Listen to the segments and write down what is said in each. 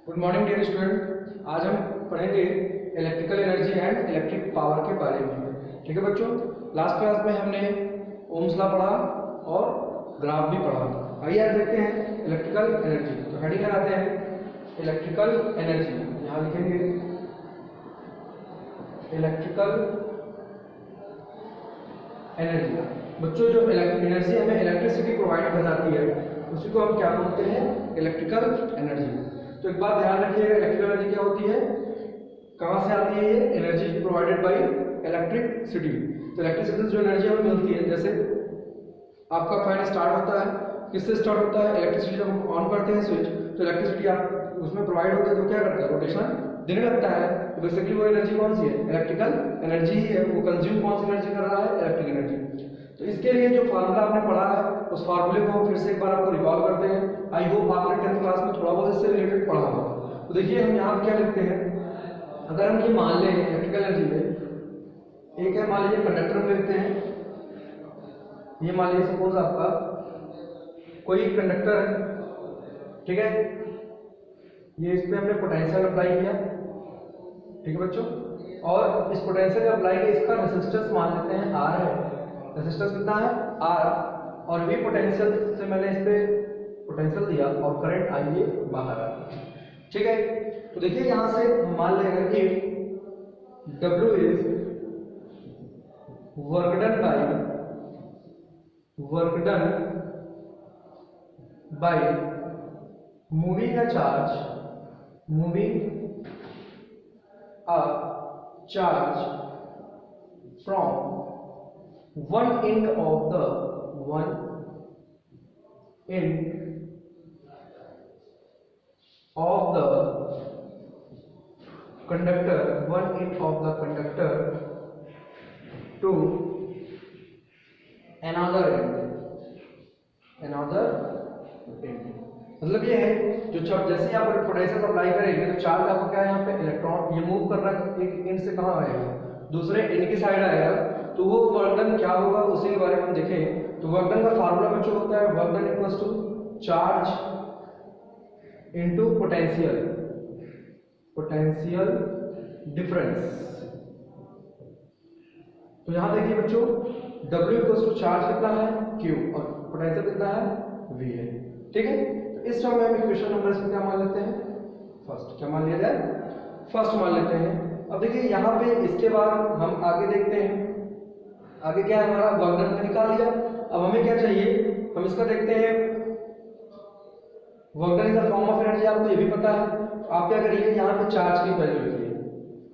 Good morning dear student. आज हम पढ़ेंगे electrical energy and electric power के बारे में। ठीक है बच्चों, लास्ट क्लास में हमने ओम्स लॉ पढ़ा और ग्राफ भी पढ़ा। आइए आज देखते हैं इलेक्ट्रिकल एनर्जी। तो हेडिंग लगाते हैं इलेक्ट्रिकल एनर्जी। यहाँ लिखेंगे इलेक्ट्रिकल एनर्जी। बच्चों जो एनर्जी हमें इलेक्ट्रिसिटी प्रोवाइड कर जाती है उसी को हम क्या बोलते हैं, इलेक्ट्रिकल एनर्जी। तो एक बात ध्यान रखिएगा, इलेक्ट्रिकल एनर्जी क्या होती है, कहाँ से आती है ये एनर्जी प्रोवाइडेड बाय इलेक्ट्रिसिटी। तो इलेक्ट्रिसिटी जो एनर्जी हमें मिलती है, जैसे आपका फैन स्टार्ट होता है, किससे स्टार्ट होता है, इलेक्ट्रिसिटी जब हम ऑन करते हैं स्विच तो इलेक्ट्रिसिटी आप उसमें प्रोवाइड होती है तो क्या करता है, रोटेशन देने लगता है। तो बेसिकली वो एनर्जी कौन सी है, इलेक्ट्रिकल एनर्जी ही है। वो कंज्यूम कौन सी एनर्जी कर रहा है, इलेक्ट्रिक एनर्जी। तो इसके लिए जो फार्मूला आपने पढ़ा है उस फार्मूले को हम फिर से एक बार आपको रिकॉल करते हैं। आई होप आपने 10th क्लास में थोड़ा बहुत इससे रिलेटेड पढ़ा होगा। तो देखिए हम यहाँ क्या लिखते हैं, अगर हम ये मान लें इलेक्ट्रिकल एनर्जी में एक है, मान लीजिए कंडक्टर में लिखते हैं। ये मान लीजिए सपोज आपका कोई कंडक्टर है, ठीक है, ये इस पे हमने पोटेंशियल अप्लाई किया, ठीक है बच्चों, और इस पोटेंशियल अप्लाई के इसका रेजिस्टेंस मान लेते हैं आर है। रेजिस्टेंस कितना है, आर, और वी पोटेंशियल से मैंने इस पे पोटेंशियल दिया और करंट आई बाहर आ, ठीक है। तो देखिए यहां से मान लेंगे कि W is work done by moving a charge from one end of the conductor to another end। मतलब ये है जो चार्ज, जैसे यहाँ पर पोटेंशियल अप्लाई करेंगे तो चार्ज आपको क्या है, यहाँ पे इलेक्ट्रॉन ये मूव कर रहा है, एक एंड से कहाँ आएगा, दूसरे एंड की साइड आएगा। तो वो वर्क डन क्या होगा उसी के बारे में हम देखें। तो वर्क डन का फार्मूला बच्चों होता है work done equals to charge into potential difference. तो यहां देखिए बच्चों W इक्वल्स टू चार्ज कितना है, Q, और पोटेंशियल कितना है, V है, ठीक है। तो इस टर्म में हम इक्वेशन नंबर इसमें क्या मान लेते हैं, फर्स्ट। क्या मान लिया जाए, फर्स्ट मान लेते हैं। अब देखिए यहाँ पे इसके बाद हम आगे देखते हैं, आगे क्या है हमारा वर्क डन निकाल लिया। अब हमें क्या चाहिए, हम इसका देखते हैं। Work done is a form of energy, आपको ये भी पता है। तो आप क्या करिए, यहाँ पे चार्ज की वैल्यू लिखिए।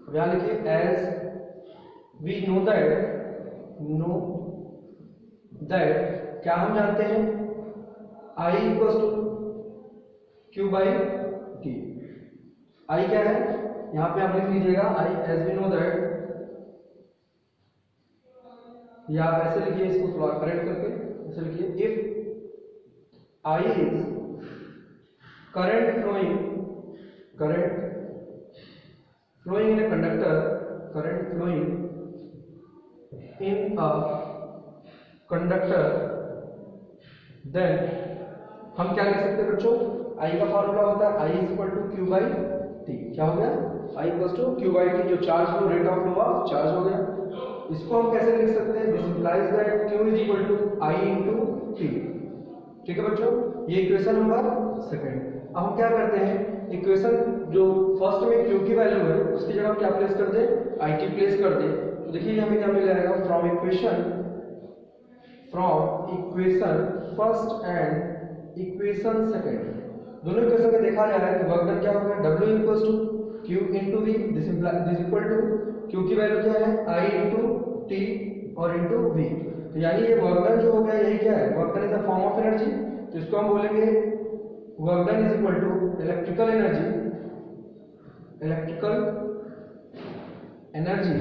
अब यहाँ लिखिए एज वी नो दैट क्या हम जानते हैं, I equals to Q by T। I क्या है, यहाँ पे आप लिख लीजिएगा I as we know that, या आप ऐसे लिखिए, इसको थोड़ा करेक्ट करके ऐसे लिखिए, if I is current flowing in a conductor, current flowing in a conductor, then हम क्या लिख सकते हैं बच्चों, I का फॉर्मूला होता है I is equal to Q by T। क्या हो गया, I equal to Q by T, जो charge flow, rate of flow of charge हो गया। इसको हम कैसे लिख सकते हैं, this implies that Q is equal to I into T, ठीक है बच्चों। ये इक्वेशन नंबर सेकंड। अब हम क्या करते हैं, इक्वेशन जो फर्स्ट में Q की वैल्यू है उसकी जगह हम क्या प्लेस कर दे, IT प्लेस कर दे। तो देखिए हमें क्या मिल जाएगा, from equation first and equation second, दोनों इक्वेशन में देखा जा रहा है कि वर्क डन क्या होगा, W equals to Q into V, this equal to Q की वैल्यू क्या है, I इनटू T और इनटू V। तो यानी ये वर्क डन जो हो गया, यही क्या है, work done is a form of energy. तो इसको हम बोलेंगे work done is equal to electrical energy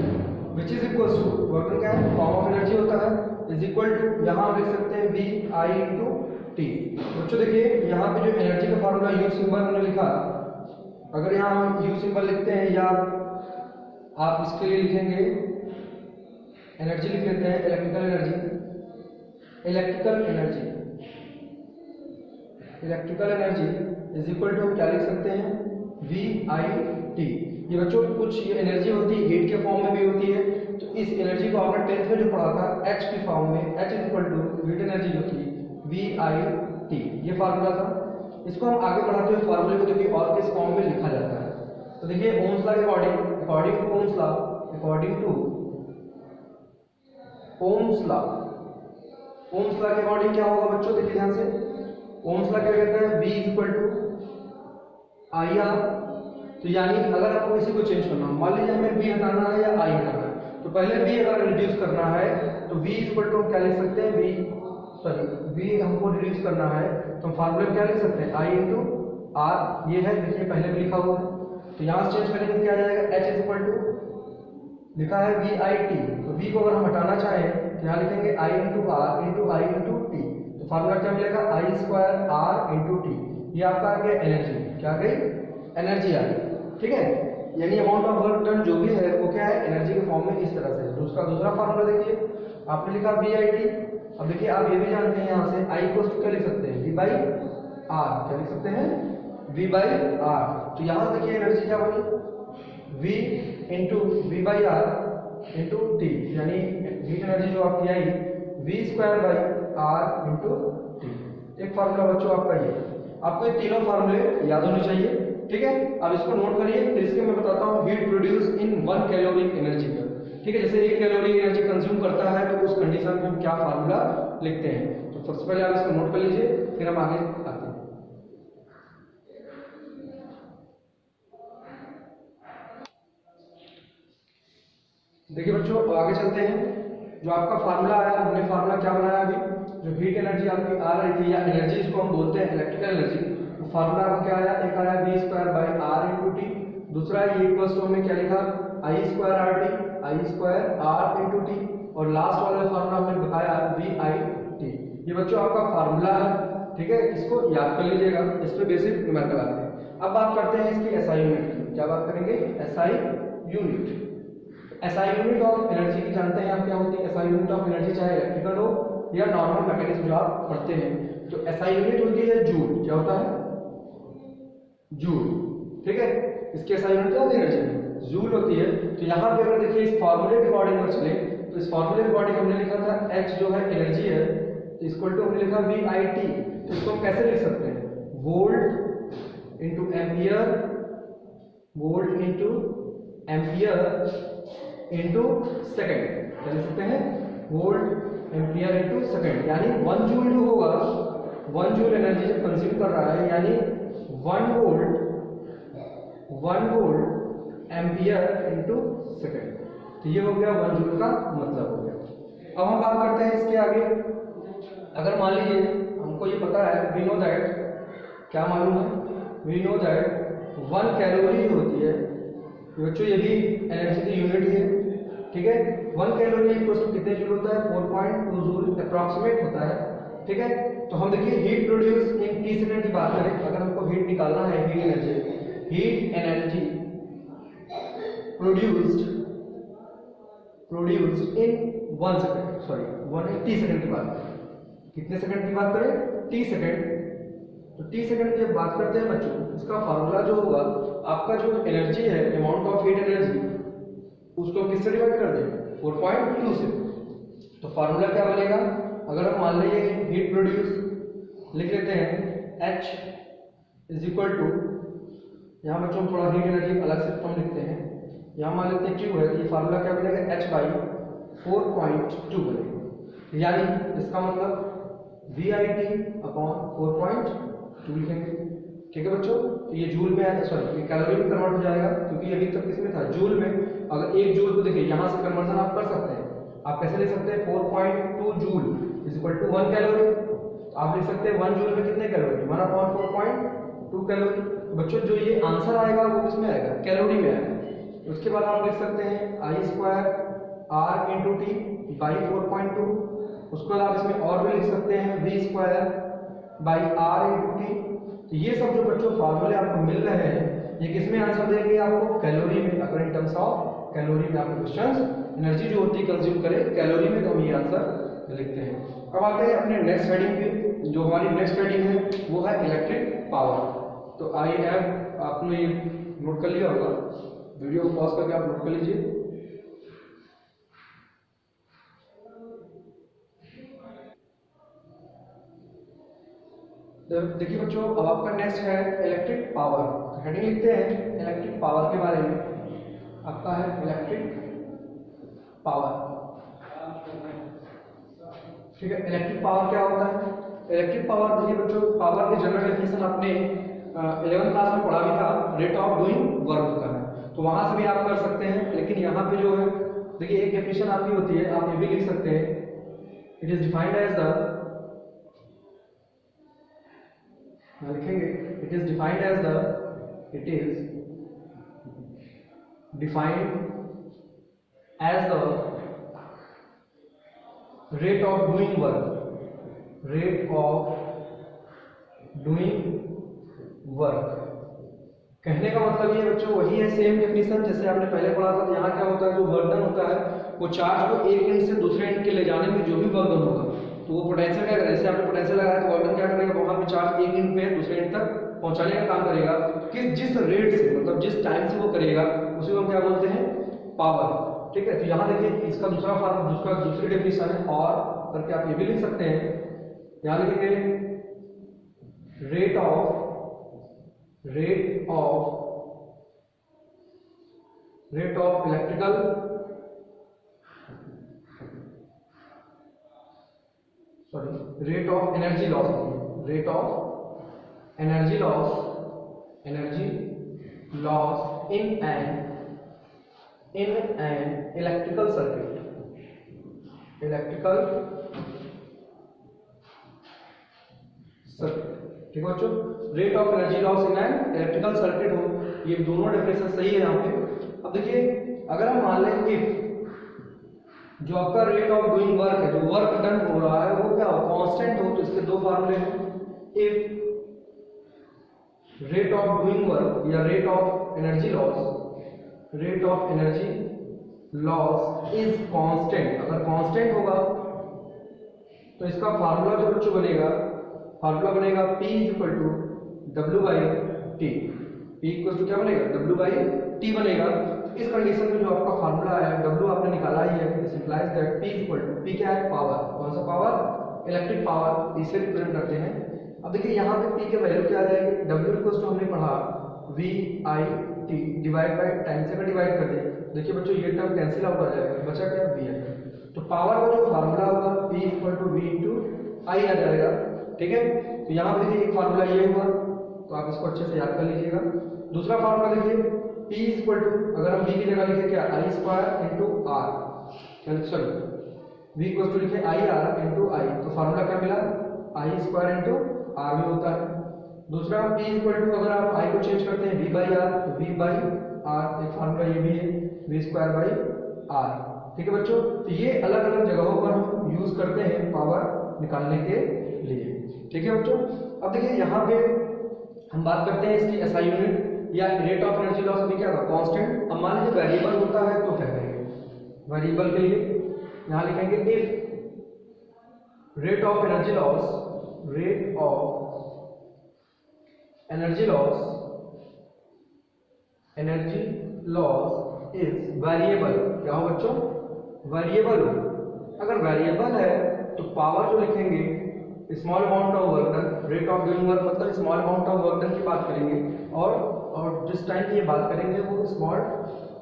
which is equals to, work done क्या है, फॉर्म ऑफ एनर्जी होता है, इज इक्वल टू, यहाँ हम लिख सकते हैं V I इनटू T। बच्चों देखिए यहाँ पे जो एनर्जी का फार्मूला U सिंबल हमने लिखा, अगर यहाँ हम U सिंबल लिखते हैं या आप इसके लिए लिखेंगे एनर्जी, लिख लेते हैं electrical energy is equal to क्या लिख सकते हैं, वी आई टी। ये बच्चों कुछ ये एनर्जी होती है हीट के फॉर्म में भी होती है, तो इस एनर्जी को आपने 10th में जो पढ़ा था एच की फॉर्म में, H is equal to heat energy जो थी वी आई टी, ये फार्मूला था। इसको हम आगे बढ़ाते हुए फार्मूले को देखिए और किस फॉर्म में लिखा जाता है। तो देखिए ओम्स लॉ के according to Ohm's law, according to Ohm's law, Ohm's law के अकॉर्डिंग क्या होगा बच्चों, देखिए ध्यान से। ओम्स लॉ क्या कहता है, V is equal to I R. तो यानी अगर आपको किसी को चेंज करना हो, मान लीजिए हमें V हटाना है या I हटाना है, तो पहले V अगर रिड्यूस करना है तो V इज इक्वल टू क्या लिख सकते हैं, V हमको रिड्यूस करना है तो हम फार्मूला में क्या लिख सकते हैं, I इंटू आर। ये है देखिए पहले भी लिखा हुआ है, तो यहाँ से चेंज करेंगे क्या आ जाएगा, H इज इक्वल टू लिखा है वी आई टी, तो V को अगर हम हटाना चाहें तो यहाँ लिखेंगे I into R into I into T. तो फार्मूला क्या मिलेगा, I square R into T. ये आपका आ गया एनर्जी, क्या आ गई, एनर्जी आ गई, ठीक है। यानी अमाउंट ऑफ वर्क डन जो भी है वो क्या है, एनर्जी के फॉर्म में इस तरह से। तो उसका दूसरा फार्मूला देखिए, आपने लिखा वी आई टी। अब देखिए आप ये भी जानते हैं यहाँ से आई को क्या लिख सकते हैं, वी बाई आर, क्या लिख सकते हैं, वी बाई आर। तो यहाँ से देखिए एनर्जी क्या बनी, V into V by R into T, यानी हीट एनर्जी जो आपकी I V square by R into T. एक फार्मूला बच्चों आपका ये, आपको ये तीनों फार्मूले याद होने चाहिए, ठीक है। अब इसको नोट करिए, फिर इसके मैं बताता हूँ heat produce in 1 calorie energy का, ठीक है। जैसे 1 कैलोरी एनर्जी कंज्यूम करता है तो उस कंडीशन में हम क्या फार्मूला लिखते हैं। तो सबसे पहले आप इसको नोट कर लीजिए, फिर हम आगे आते हैं। देखिए बच्चों अब आगे चलते हैं। जो आपका फार्मूला आया, हमने फार्मूला क्या बनाया अभी, जो हीट एनर्जी आपकी आ रही थी या एनर्जी इसको हम बोलते हैं इलेक्ट्रिकल एनर्जी, तो फार्मूला आपका क्या आया, एक आया V square by R into T, दूसरा ये इक्वल्स टू में क्या लिखा, I square R T, I square R into T, और लास्ट वाला फार्मूला हमने बताया वी आई टी। ये बच्चों आपका फार्मूला है, ठीक है, इसको याद कर लीजिएगा, इस पर बेसिक न्यूमेरिकल आते हैं। अब बात करते हैं इसकी एसआई यूनिट की, क्या बात करेंगे, SI unit. SI unit of energy की जानते हैं आप क्या होती है, एसआई यूनिट ऑफ एनर्जी चाहे इलेक्ट्रिकल हो या नॉर्मल मैकेनिज्म जो आप पढ़ते हैं, तो एसआई यूनिट होती है जूल। क्या होता है, जूल, ठीक है। इसकी एसआई यूनिट क्या होती है, एनर्जी जूल होती है। तो यहाँ पे अगर देखिए इस फार्मूले के अकॉर्डिंग अगर चले, तो इस फार्मूले के अकॉर्डिंग हमने लिखा था एच जो है एनर्जी है, तो इक्वल टू हमने लिखा वी आई टी। तो इसको हम कैसे लिख सकते हैं, volt into ampere, volt into ampere into second, क्या लिख सकते हैं, वोल्ट एम्पियर इंटू सेकेंड। यानी 1 जूल जो होगा, 1 जूल एनर्जी जब कंज्यूम कर रहा है, यानी 1 वोल्ट एम्पियर इंटू सेकेंड। तो ये हो गया 1 जूल का मतलब हो गया। अब हम बात करते हैं इसके आगे। अगर मान लीजिए हमको ये पता है, वी नो दैट, क्या मालूम है, वी नो दैट 1 कैलोरी होती है, बच्चों ये भी एनर्जी की यूनिट है, ठीक है। 1 कैलोरी इक्वल टू कितने जूल होता है, 4.2 जूल अप्रॉक्सीमेट होता है, ठीक है। तो हम देखिए heat produce in T second की बात करें, अगर हमको हीट निकालना है, heat energy produced in 1 second, sorry 1 second की बात करें, कितने सेकंड की बात करें, टी सेकेंड। तो टी सेकेंड की जब बात करते हैं बच्चों, इसका फार्मूला जो होगा, आपका जो एनर्जी है, अमाउंट ऑफ हीट एनर्जी, उसको किससे डिवाइड कर दें, 4.2 से। तो फार्मूला क्या बनेगा, अगर हम मान लीजिए हीट प्रोड्यूस लिख लेते हैं, H इज इक्वल टू, यहाँ बच्चों हम थोड़ा हीट एनर्जी अलग से फॉर्म लिखते हैं, यहाँ मान लेते हैं Q है, तो ये फार्मूला क्या बनेगा, H बाई 4.2 बनेगा। यानी इसका मतलब वी आई टी अपॉन 4.2 लिखेंगे, ठीक है बच्चों। तो ये जूल में है, सॉरी ये कैलोरी में कन्वर्ट हो जाएगा, क्योंकि अभी तक किसमें था, जूल में। अगर 1 जूल को देखिए, यहाँ से कन्वर्जन आप कर सकते हैं, आप कैसे लिख सकते हैं, 4.2 joule is equal to 1 calorie. आप लिख सकते हैं 1 जूल में कितने कैलोरी, 1/4.2 कैलोरी। बच्चों जो ये आंसर आएगा वो किसमें आएगा, कैलोरी में आएगा। उसके बाद आप लिख सकते हैं I square R into T by 4.2। उसके बाद आप इसमें और भी लिख सकते हैं V square by R into T. तो ये सब जो बच्चों फार्मूले आपको मिल रहे हैं, ये किसमें आंसर देंगे आपको, कैलोरी में। अगर इन टर्म्स ऑफ कैलोरी में आपको क्वेश्चंस एनर्जी जो होती है कंज्यूम करे कैलोरी में, तो हम ये आंसर लिखते हैं। अब आते हैं अपने नेक्स्ट हेडिंग पे। जो हमारी नेक्स्ट हेडिंग है वो है इलेक्ट्रिक पावर। तो तो आई एम, आपने ये नोट कर लिया होगा, वीडियो को पॉज करके आप नोट कर लीजिए। देखिए बच्चों, अब आपका नेक्स्ट है इलेक्ट्रिक पावर। तो हेडिंग लिखते हैं इलेक्ट्रिक पावर के बारे में। आपका है इलेक्ट्रिक पावर। ठीक है, इलेक्ट्रिक पावर क्या होता है? इलेक्ट्रिक पावर, देखिए बच्चों, पावर की जनरल डेफिनेशन आपने 11th क्लास में पढ़ा भी था, रेट ऑफ डूइंग वर्क होता है, तो वहां से भी आप कर सकते हैं। लेकिन यहाँ पे जो है, देखिए एक डेफिनेशन आपकी होती है, आप ये भी लिख सकते हैं, it is defined as the, लिखेंगे it is defined as the, it is defined as the rate of doing work, rate of doing work. कहने का मतलब ये बच्चों वही है, सेम डेफिनेशन जैसे आपने पहले पढ़ा था। यहाँ क्या होता है, जो वर्क डन होता है वो चार्ज को एक एंड से दूसरे एंड के ले जाने में जो भी वर्क डन होगा, तो वो पोटेंशियल क्या करेगा, जैसे आपने पोटेंशियल लगाया तो वर्क डन क्या करेगा, वहां पे चार्ज एक एंड पे दूसरे एंड तक पहुंचाने का काम करेगा। जिस रेट से, मतलब जिस टाइम से वो करेगा, उसी को हम क्या बोलते हैं, पावर। ठीक है, तो यहाँ देखिए इसका दूसरा फॉर्म, दूसरी डेफिनेशन है और करके आप ये भी लिख सकते हैं। यहाँ लिखेंगे rate of electrical rate of energy loss, rate of energy loss in an electrical circuit, ठीक है बच्चों, rate of energy loss in an electrical circuit हो, ये दोनों डेफिनेशन सही है यहाँ पे। अब देखिए, अगर हम मान लें इफ जो आपका रेट ऑफ डूइंग वर्क है, जो वर्क डन हो रहा है वो क्या हो, कांस्टेंट हो, तो इसके दो फार्मूले हैं। If rate of doing work या rate of energy loss is constant, अगर कांस्टेंट होगा तो इसका फार्मूला जो बच्चों बनेगा, P equal to W by T. P equal to क्या बनेगा, W बाई टी बनेगा। इस कंडीशन में जो आपका फार्मूला है, W आपने निकाला ही है, this implies that P equal to, P क्या है, पावर। कौन सा पावर, इलेक्ट्रिक पावर, इसे रिप्रेजेंट करते हैं। अब देखिए यहाँ पे P के वैल्यू क्या आ जाएगी, W इक्वल टू हमने पढ़ा VI T divide by time से डिवाइड कर दे। देखिए बच्चों ये टर्म कैंसिल आउट हो जाएगा, बचा क्या, VI। तो पावर का जो फार्मूला होगा P equal to V into I आ जाएगा। ठीक है, तो यहाँ पे देखिए एक फार्मूला ये हुआ, तो आप इसको अच्छे से याद कर लीजिएगा। दूसरा फार्मूला देखिए P इक्वल टू, अगर हम V की जगह लिखे क्या, I square into R, sorry V equal to लिखे IR इंटू I, तो फार्मूला क्या मिला, I स्क्वायर इंटू R भी होता है। दूसरा P इक्वल टू, अगर आप I को चेंज करते हैं V बाई R, तो V बाई R, एक फार्मूला ये भी है V स्क्वायर बाई R। ठीक है बच्चों, तो ये अलग अलग जगहों पर हम यूज करते हैं पावर निकालने के लिए। ठीक है बच्चों, अब देखिए यहाँ पे हम बात करते हैं इसकी SI यूनिट या रेट ऑफ एनर्जी लॉस। अभी क्या था, कांस्टेंट। अब मान लीजिए वेरिएबल होता है तो क्या करेंगे, वेरिएबल के लिए यहाँ लिखेंगे if rate of energy loss is variable. क्या हो बच्चों, वेरिएबल हो। अगर वेरिएबल है तो पावर जो लिखेंगे small amount of work done, rate of doing work मतलब small amount of work done की बात करेंगे, और जिस टाइम की ये बात करेंगे वो स्मॉल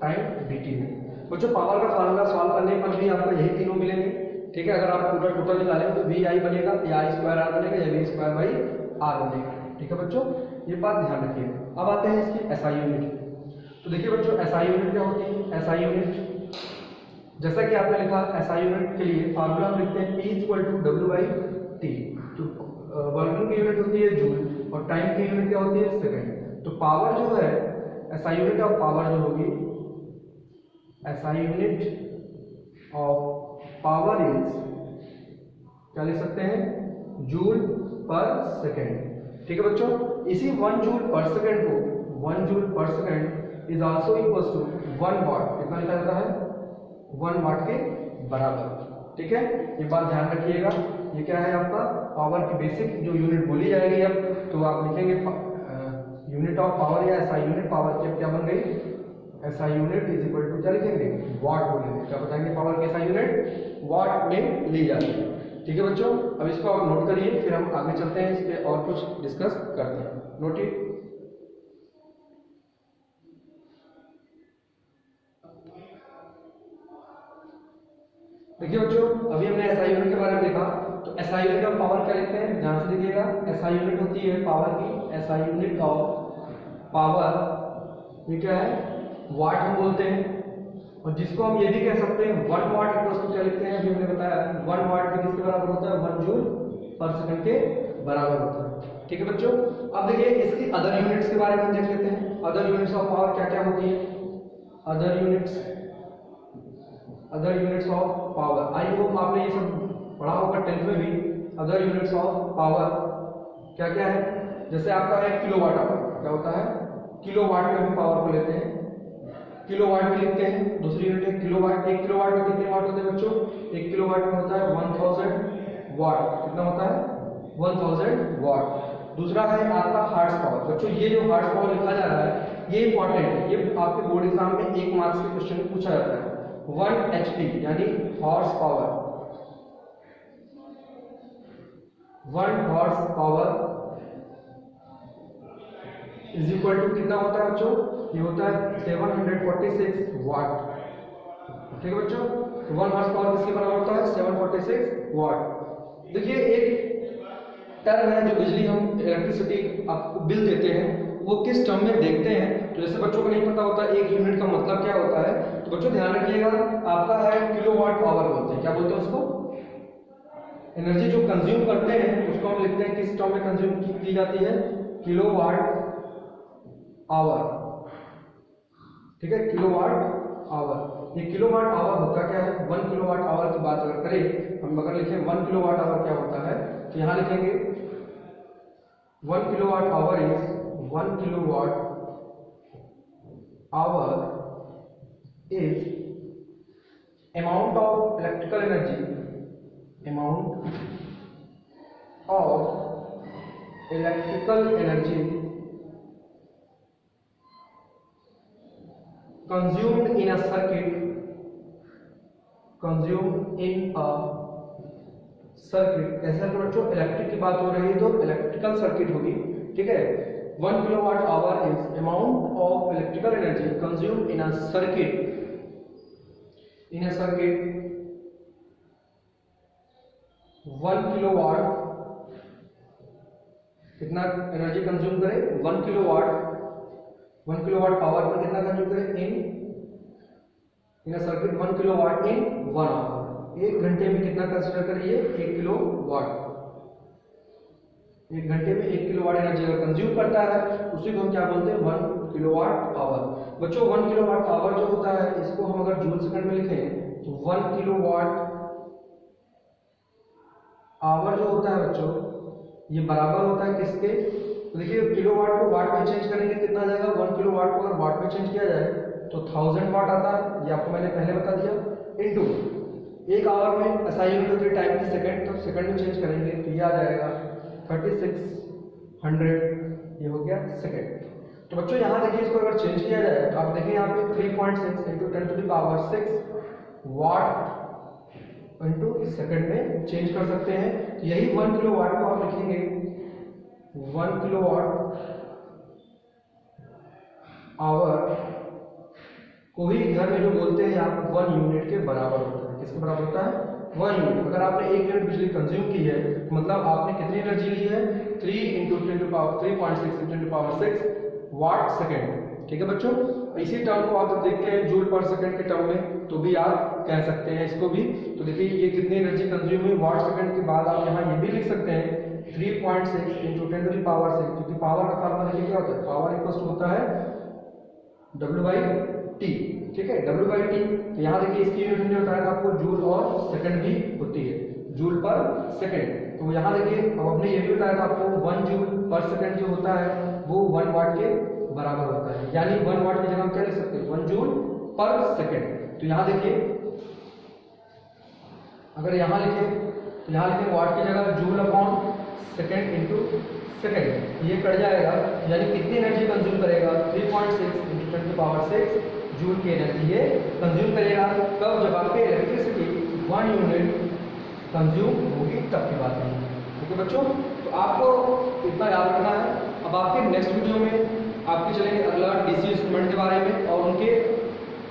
टाइम dt है। बच्चों पावर का फार्मूला सॉल्व करने पर भी आपको यही तीनों मिलेंगे। ठीक है, अगर आप पूरा टोटल निकालेंगे तो VI बनेगा या I स्क्वायर R बनेगा या V स्क्वायर बाई R बनेगा। ठीक है बच्चों, ये बात ध्यान रखिएगा। अब आते हैं इसकी SI यूनिट। तो देखिए बच्चों SI यूनिट क्या होती है, SI यूनिट जैसा कि आपने लिखा, SI यूनिट के लिए फार्मूला हम लिखते हैं P equal to W by T. तो वर्किंग की यूनिट होती है जूल और टाइम की यूनिट क्या होती है, सेकंड। तो पावर जो है, SI यूनिट ऑफ पावर जो होगी, SI unit of power is, क्या लिख सकते हैं, जूल पर सेकंड। ठीक है बच्चों, इसी 1 जूल पर सेकंड को 1 joule per second is also equals to 1 watt. कितना लिखा जाता है, 1 वाट के बराबर। ठीक है, ये बात ध्यान रखिएगा। ये क्या है आपका पावर की बेसिक जो यूनिट बोली जाएगी अब, तो आप लिखेंगे यूनिट ऑफ पावर या एसआई यूनिट पावर की क्या बन गई, SI unit is equal to क्या लिखेंगे, वाट बोलेंगे। क्या बताएंगे, पावर की एसआई यूनिट वाट में ली जाती है। ठीक है बच्चों, अब इसको आप नोट करिए, फिर हम आगे चलते हैं, इस पे और कुछ डिस्कस करते हैं। Note it. देखिए बच्चों, अभी हमने एसआई यूनिट के बारे में देखा, तो एसआई यूनिट ऑफ पावर क्या लिखते हैं, ध्यान से देखिएगा। एसआई यूनिट होती है पावर की, एसआई यूनिट ऑफ पावर ये क्या है, वाट हम बोलते हैं। और जिसको हम ये भी कह सकते हैं 1 वाट इक्वल्स टू क्या लिखते हैं, अभी हमने बताया 1 वाट भी किसके बराबर होता है, 1 जूल पर सेकंड के बराबर होता है। ठीक है बच्चों, अब देखिए इसकी अदर यूनिट्स के बारे में देख लेते हैं। अदर यूनिट्स ऑफ पावर क्या क्या होती है, other units of power. I hope आपने ये सब पढ़ा होगा 10th में भी। अदर यूनिट्स ऑफ पावर क्या क्या है, जैसे आपका है किलोवाट आवर, क्या होता है, किलोवाट में हम पावर को लेते हैं, किलोवाट में लिखते हैं। दूसरी यूनिट है किलोवाट। 1 किलोवाट में कितने वाट होते हैं बच्चों, 1 किलोवाट में होता है 1000 वाट। कितना होता है, 1000 वाट। दूसरा है आपका हार्स पावर। बच्चों ये जो हार्स पावर लिखा जा रहा है ये इंपॉर्टेंट है, ये आपके बोर्ड एग्जाम में 1 मार्क्स के क्वेश्चन में पूछा जाता है। 1 HP यानी horse power, 1 horse power is equal to कितना होता है बच्चों, ये होता है 746 वाट। ठीक है बच्चों, 1 हॉर्स पावर किसके बराबर होता है, 746 वाट। देखिए एक टर्म है जो बिजली हम इलेक्ट्रिसिटी आपको बिल देते हैं वो किस टर्म में देखते हैं। तो जैसे बच्चों को नहीं पता होता एक यूनिट का मतलब क्या होता है, तो बच्चों ध्यान रखिएगा, आपका है किलोवाट आवर बोलते हैं। क्या बोलते हैं उसको, एनर्जी जो कंज्यूम करते हैं उसको हम लिखते हैं किस टर्म में कंज्यूम की जाती है, किलोवाट आवर। ठीक है, किलोवाट आवर। ये किलोवाट आवर होता क्या है, 1 किलोवाट आवर की बात अगर करें, हम अगर लिखें 1 किलोवाट आवर क्या होता है, तो यहां लिखेंगे 1 kilowatt hour is 1 kilowatt hour is amount of electrical energy, amount of electrical energy consumed in a circuit, consumed in a circuit। ऐसा तो बच्चों इलेक्ट्रिक की बात हो रही है तो इलेक्ट्रिकल सर्किट होगी। ठीक है, 1 kilowatt hour is amount of electrical energy consumed in a circuit, in a circuit 1 kilowatt कितना एनर्जी कंज्यूम करे, 1 किलोवाट 1 किलोवाट पावर पर कितना कंज्यूम करें इन सर्किट 1 किलोवाट इन 1 आवर। 1 घंटे में कितना कंसीडर करिए, 1 किलोवाट। 1 घंटे में 1 किलोवाट एनर्जी अगर कंज्यूम करता है उसी को हम क्या बोलते हैं, 1 किलोवाट आवर। बच्चों 1 किलोवाट आवर जो होता है इसको हम अगर जूल सेकंड में लिखें तो 1 किलोवाट आवर जो होता है बच्चों ये बराबर होता है किसके, तो देखिए किलोवाट को वाट में चेंज करेंगे कितना जाएगा, 1 किलोवाट को अगर वाट में चेंज किया जाए तो 1000 वाट आता है, ये आपको मैंने पहले बता दिया, इनटू 1 आवर में एसआई यूनिट होती है टाइम की सेकंड, तो सेकंड में चेंज करेंगे तो ये आ जाएगा 3600, ये हो गया सेकंड। तो बच्चों यहाँ देखिए इसको अगर चेंज किया जाए तो आप देखिए यहाँ पे 3.6 इंटू 10⁶ वाट इंटू इस सेकंड में चेंज कर सकते हैं। तो यही 1 किलोवाट को आप लिखेंगे 1 किलोवाट आवर को ही घर में जो बोलते हैं आप 1 यूनिट के बराबर होता है। किसके बराबर होता है, 1 यूनिट। अगर आपने 1 यूनिट बिजली कंज्यूम की है तो मतलब आपने कितनी एनर्जी ली है, 3 इंटू 3.6 इंटू 10⁶ वाट सेकेंड। ठीक है बच्चों, इसी टर्म को आप जब देखते हैं जूल पर सेकंड के टर्म में तो भी आप कह सकते हैं इसको भी। तो देखिए ये कितनी एनर्जी कंज्यूम हुई वाट सेकंड के बाद आप यहाँ ये भी लिख सकते हैं 3.6 इंटू 10⁶, क्योंकि पावर का फार्मूला देखिए क्या होता है, पावर इक्वल टू होता है W/T। ठीक है, W/T। तो यहाँ देखिए इसकी यूनिट हमने बताया था आपको जूल और सेकंड भी होती है, जूल पर सेकंड। तो यहाँ देखिए अब हमने ये भी बताया था आपको 1 जूल पर सेकंड जो होता है वो 1 वाट के बराबर होता है, यानी 1 वाट की जगह हम क्या लिख सकते हैं, 1 जूल पर सेकंड। तो यहाँ देखिए अगर यहाँ लिखे तो यहाँ लिखे वाट की जगह joule upon second into second, ये कट जाएगा, यानी कितनी एनर्जी कंज्यूम करेगा 3.6 इंटू 10�6 जूल की एनर्जी ये कंज्यूम करेगा। कब? जब आपके इलेक्ट्रिसिटी 1 यूनिट कंज्यूम होगी तब की बात है। ठीक है बच्चों, तो आपको इतना याद रखना है। अब आपके नेक्स्ट वीडियो में आपके चलेंगे अगला डीसी इंस्ट्रूमेंट के बारे में और उनके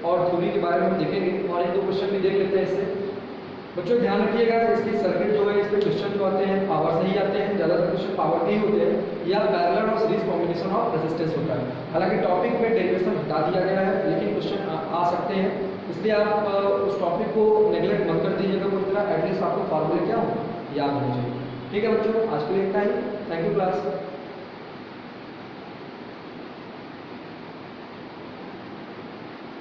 और थ्योरी के बारे में हम देखेंगे और एक दो क्वेश्चन भी देख लेते हैं इससे। बच्चों ध्यान रखिएगा, इसकी सर्किट जो है इस पर क्वेश्चन जो आते हैं पावर से ही आते हैं, ज़्यादातर क्वेश्चन पावर के ही होते हैं या पैरेलल और सीरीज कॉम्बिनेशन ऑफ रेजिस्टेंस होता है। हालांकि टॉपिक में डेरिवेशन हटा दिया गया है लेकिन क्वेश्चन आ सकते हैं, इसलिए आप उस टॉपिक को नेग्लेक्ट मत कर दीजिएगा पूरी तरह, एटलीस्ट आपको फार्मूले क्या हो याद होना चाहिए। ठीक है बच्चों, आज के लिए इतना ही। Thank you class.